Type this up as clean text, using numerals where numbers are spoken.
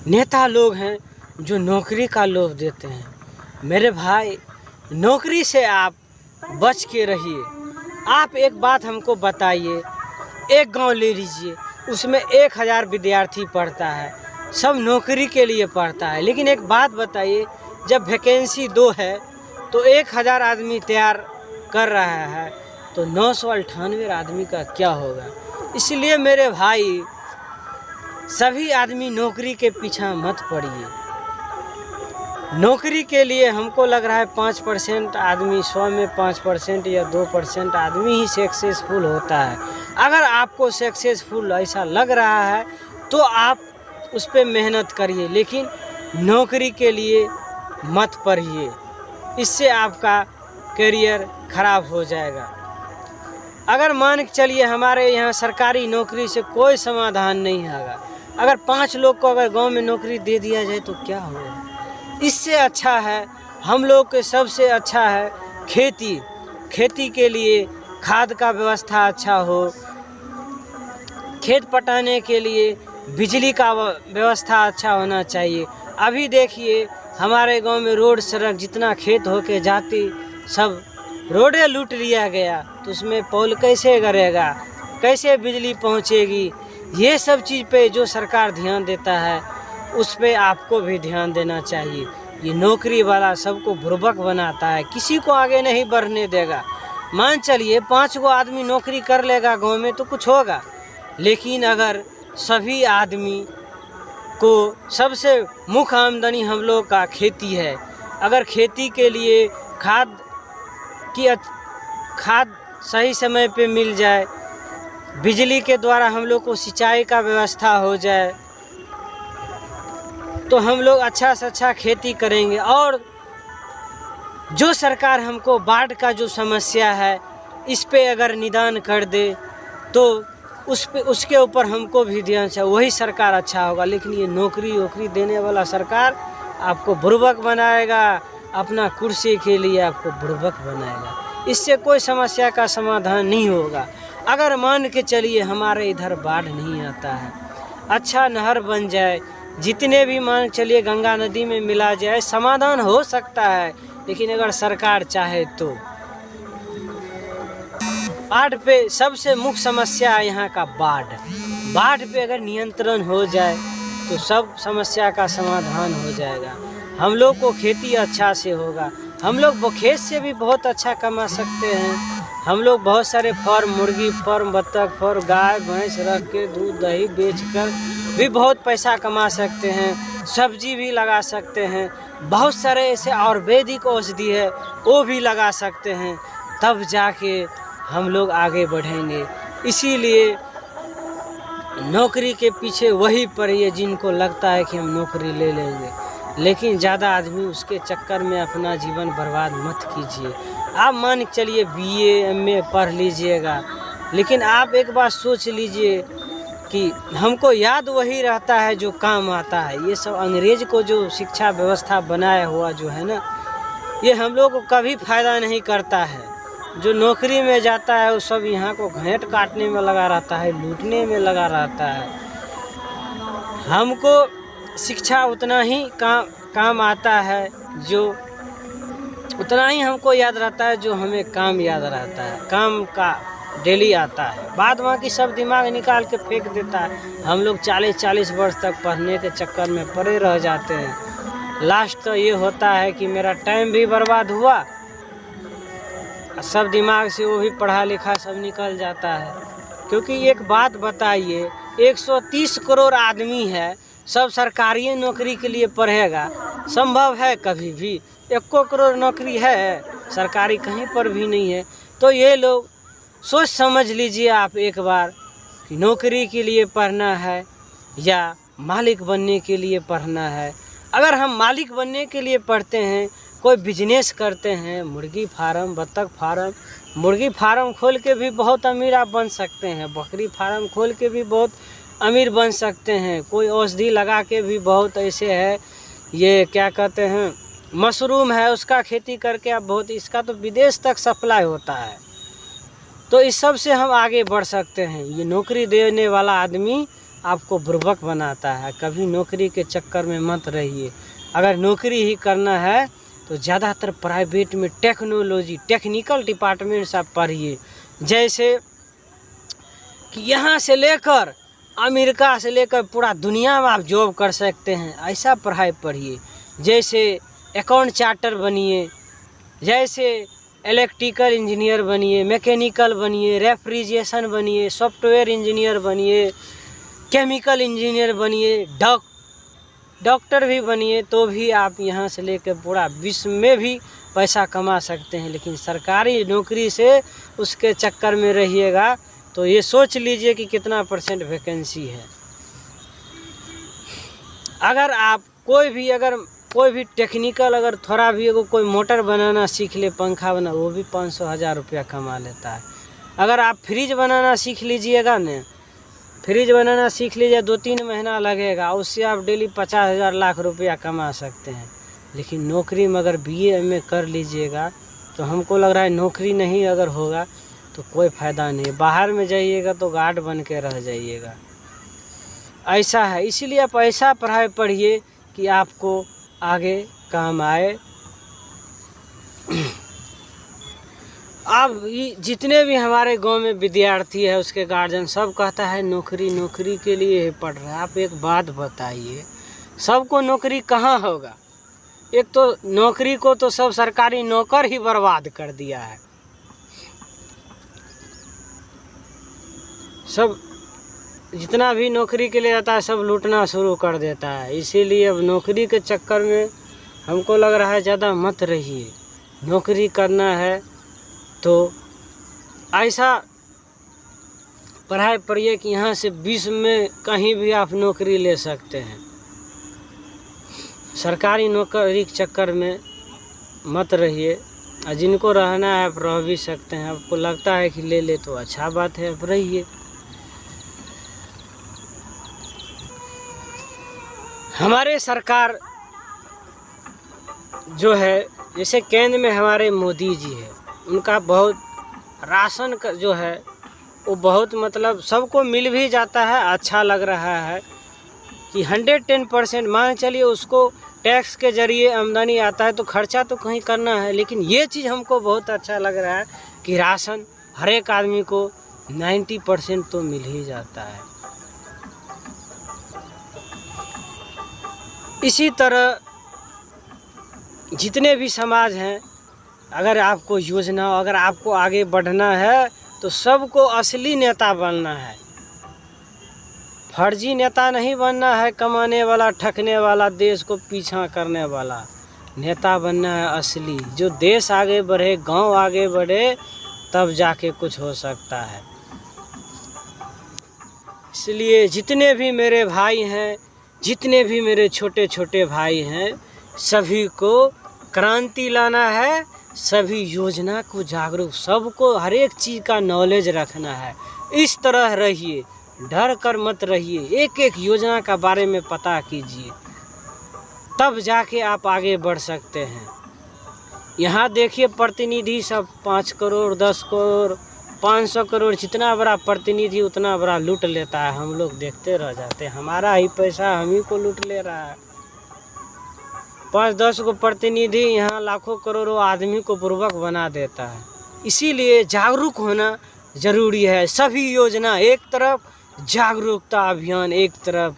नेता लोग हैं जो नौकरी का लोभ देते हैं। मेरे भाई, नौकरी से आप बच के रहिए। आप एक बात हमको बताइए, एक गांव ले लीजिए, उसमें 1000 विद्यार्थी पढ़ता है, सब नौकरी के लिए पढ़ता है। लेकिन एक बात बताइए, जब वैकेंसी 2 है तो 1000 आदमी तैयार कर रहा है, तो 998 आदमी का क्या होगा। इसलिए मेरे भाई, सभी आदमी नौकरी के पीछे मत पड़िए। नौकरी के लिए हमको लग रहा है 5% आदमी, 100 में 5% या 2% आदमी ही सक्सेसफुल होता है। अगर आपको सक्सेसफुल ऐसा लग रहा है तो आप उस पर मेहनत करिए, लेकिन नौकरी के लिए मत पढ़िए, इससे आपका करियर खराब हो जाएगा। अगर मान के चलिए हमारे यहाँ सरकारी नौकरी से कोई समाधान नहीं होगा, अगर 5 लोग को अगर गांव में नौकरी दे दिया जाए तो क्या होगा। इससे अच्छा है, हम लोग के सबसे अच्छा है खेती। खेती के लिए खाद का व्यवस्था अच्छा हो, खेत पटाने के लिए बिजली का व्यवस्था अच्छा होना चाहिए। अभी देखिए हमारे गांव में रोड सड़क जितना खेत होके जाती, सब रोडें लूट लिया गया, तो उसमें पोल कैसे करेगा, कैसे बिजली पहुंचेगी। ये सब चीज़ पे जो सरकार ध्यान देता है, उस पे आपको भी ध्यान देना चाहिए। ये नौकरी वाला सबको बुर्बक बनाता है, किसी को आगे नहीं बढ़ने देगा। मान चलिए 5 गो आदमी नौकरी कर लेगा गांव में तो कुछ होगा, लेकिन अगर सभी आदमी को, सबसे मुख्य आमदनी हम लोग का खेती है, अगर खेती के लिए खाद सही समय पे मिल जाए, बिजली के द्वारा हम लोग को सिंचाई का व्यवस्था हो जाए, तो हम लोग अच्छा से अच्छा खेती करेंगे। और जो सरकार हमको बाढ़ का जो समस्या है, इस पे अगर निदान कर दे तो उसके ऊपर हमको भी ध्यान चाहिए, वही सरकार अच्छा होगा। लेकिन ये नौकरी देने वाला सरकार आपको बुर्बक बनाएगा, अपना कुर्सी के लिए आपको बुर्बक बनाएगा। इससे कोई समस्या का समाधान नहीं होगा। अगर मान के चलिए हमारे इधर बाढ़ नहीं आता है, अच्छा नहर बन जाए, जितने भी मान चलिए गंगा नदी में मिला जाए, समाधान हो सकता है। लेकिन अगर सरकार चाहे तो बाढ़ पे सबसे मुख्य समस्या है यहाँ का बाढ़ पे अगर नियंत्रण हो जाए तो सब समस्या का समाधान हो जाएगा। हम लोग को खेती अच्छा से होगा, हम लोग खेत से भी बहुत अच्छा कमा सकते हैं। हम लोग बहुत सारे फार्म, मुर्गी फार्म, बत्तख फार्म, गाय भैंस रख के दूध दही बेचकर भी बहुत पैसा कमा सकते हैं। सब्जी भी लगा सकते हैं, बहुत सारे ऐसे आयुर्वेदिक औषधि है वो भी लगा सकते हैं, तब जाके हम लोग आगे बढ़ेंगे। इसीलिए नौकरी के पीछे वही पड़िए जिनको लगता है कि हम नौकरी ले लेंगे, लेकिन ज़्यादा आदमी उसके चक्कर में अपना जीवन बर्बाद मत कीजिए। आप मान के चलिए BA MA पढ़ लीजिएगा, लेकिन आप एक बात सोच लीजिए कि हमको याद वही रहता है जो काम आता है। ये सब अंग्रेज को जो शिक्षा व्यवस्था बनाया हुआ जो है ना, ये हम लोग को कभी फ़ायदा नहीं करता है। जो नौकरी में जाता है वो सब यहाँ को घेंट काटने में लगा रहता है, लूटने में लगा रहता है। हमको शिक्षा उतना ही काम आता है, जो उतना ही हमको याद रहता है जो हमें काम याद रहता है, काम का डेली आता है। बाद बाकी सब दिमाग निकाल के फेंक देता है। हम लोग 40-40 वर्ष तक पढ़ने के चक्कर में पड़े रह जाते हैं। लास्ट तो ये होता है कि मेरा टाइम भी बर्बाद हुआ, सब दिमाग से वो भी पढ़ा लिखा सब निकल जाता है। क्योंकि एक बात बताइए, 130 करोड़ आदमी है, सब सरकारी नौकरी के लिए पढ़ेगा, संभव है कभी भी? 1 करोड़ नौकरी है, सरकारी कहीं पर भी नहीं है। तो ये लोग सोच समझ लीजिए आप एक बार कि नौकरी के लिए पढ़ना है या मालिक बनने के लिए पढ़ना है। अगर हम मालिक बनने के लिए पढ़ते हैं, कोई बिजनेस करते हैं, मुर्गी फार्म, बत्तख फार्म, मुर्गी फार्म खोल के भी बहुत अमीर आप बन सकते हैं, बकरी फार्म खोल के भी बहुत अमीर बन सकते हैं, कोई औषधि लगा के भी बहुत ऐसे है, ये क्या कहते हैं, मशरूम है, उसका खेती करके आप बहुत, इसका तो विदेश तक सप्लाई होता है। तो इस सब से हम आगे बढ़ सकते हैं। ये नौकरी देने वाला आदमी आपको बुर्बक बनाता है। कभी नौकरी के चक्कर में मत रहिए। अगर नौकरी ही करना है तो ज़्यादातर प्राइवेट में टेक्नोलॉजी टेक्निकल डिपार्टमेंट्स आप पढ़िए। जैसे कि यहाँ से लेकर अमेरिका से लेकर पूरा दुनिया में आप जॉब कर सकते हैं, ऐसा पढ़ाई पढ़िए। जैसे अकाउंट चार्टर बनिए, जैसे इलेक्ट्रिकल इंजीनियर बनिए, मैकेनिकल बनिए, रेफ्रिजरेशन बनिए, सॉफ्टवेयर इंजीनियर बनिए, केमिकल इंजीनियर बनिए, डॉक्टर भी बनिए। तो भी आप यहाँ से लेकर पूरा विश्व में भी पैसा कमा सकते हैं। लेकिन सरकारी नौकरी से उसके चक्कर में रहिएगा तो ये सोच लीजिए कि कितना % वैकेंसी है। अगर आप कोई भी टेक्निकल अगर थोड़ा भी कोई मोटर बनाना सीख ले, पंखा बना, वो भी 500,000 रुपया कमा लेता है। अगर आप फ्रिज बनाना सीख लीजिएगा न, फ्रिज बनाना सीख लीजिए, 2-3 महीना लगेगा, उससे आप डेली 50,000 लाख रुपया कमा सकते हैं। लेकिन नौकरी में अगर BA MA कर लीजिएगा तो हमको लग रहा है नौकरी नहीं अगर होगा तो कोई फ़ायदा नहीं। बाहर में जाइएगा तो गार्ड बन के रह जाइएगा, ऐसा है। इसीलिए आप ऐसा पढ़ाई पढ़िए कि आपको आगे काम आए। अब जितने भी हमारे गांव में विद्यार्थी है, उसके गार्जियन सब कहता है नौकरी के लिए पढ़ रहा है। आप एक बात बताइए, सबको नौकरी कहाँ होगा? एक तो नौकरी को तो सब सरकारी नौकर ही बर्बाद कर दिया है। सब जितना भी नौकरी के लिए आता है सब लूटना शुरू कर देता है। इसीलिए अब नौकरी के चक्कर में हमको लग रहा है ज़्यादा मत रहिए। नौकरी करना है तो ऐसा पढ़ाई पढ़िए कि यहाँ से विश्व में कहीं भी आप नौकरी ले सकते हैं। सरकारी नौकरी के चक्कर में मत रहिए। जिनको रहना है आप रह भी सकते हैं। आपको लगता है कि ले ले तो अच्छा बात है, आप रहिए। हमारे सरकार जो है, जैसे केंद्र में हमारे मोदी जी है, उनका बहुत राशन का जो है वो बहुत मतलब सबको मिल भी जाता है। अच्छा लग रहा है कि 110% मान चलिए उसको टैक्स के जरिए आमदनी आता है तो खर्चा तो कहीं करना है। लेकिन ये चीज़ हमको बहुत अच्छा लग रहा है कि राशन हर एक आदमी को 90% तो मिल ही जाता है। इसी तरह जितने भी समाज हैं, अगर आपको योजना, अगर आपको आगे बढ़ना है तो सबको असली नेता बनना है। फर्जी नेता नहीं बनना है, कमाने वाला, ठगने वाला, देश को पीछा करने वाला नेता बनना है असली। जो देश आगे बढ़े, गांव आगे बढ़े, तब जाके कुछ हो सकता है। इसलिए जितने भी मेरे भाई हैं, जितने भी मेरे छोटे छोटे भाई हैं, सभी को क्रांति लाना है, सभी योजना को जागरूक, सबको हर एक चीज़ का नॉलेज रखना है। इस तरह रहिए, डर कर मत रहिए, एक एक योजना का बारे में पता कीजिए, तब जाके आप आगे बढ़ सकते हैं। यहाँ देखिए प्रतिनिधि सब 5 करोड़, 10 करोड़, 500 करोड़, जितना बड़ा प्रतिनिधि उतना बड़ा लूट लेता है। हम लोग देखते रह जाते हैं, हमारा ही पैसा हम ही को लूट ले रहा है। 5-10 को प्रतिनिधि यहाँ लाखों करोड़ों आदमी को बुर्बक बना देता है। इसीलिए जागरूक होना ज़रूरी है। सभी योजना एक तरफ, जागरूकता अभियान एक तरफ,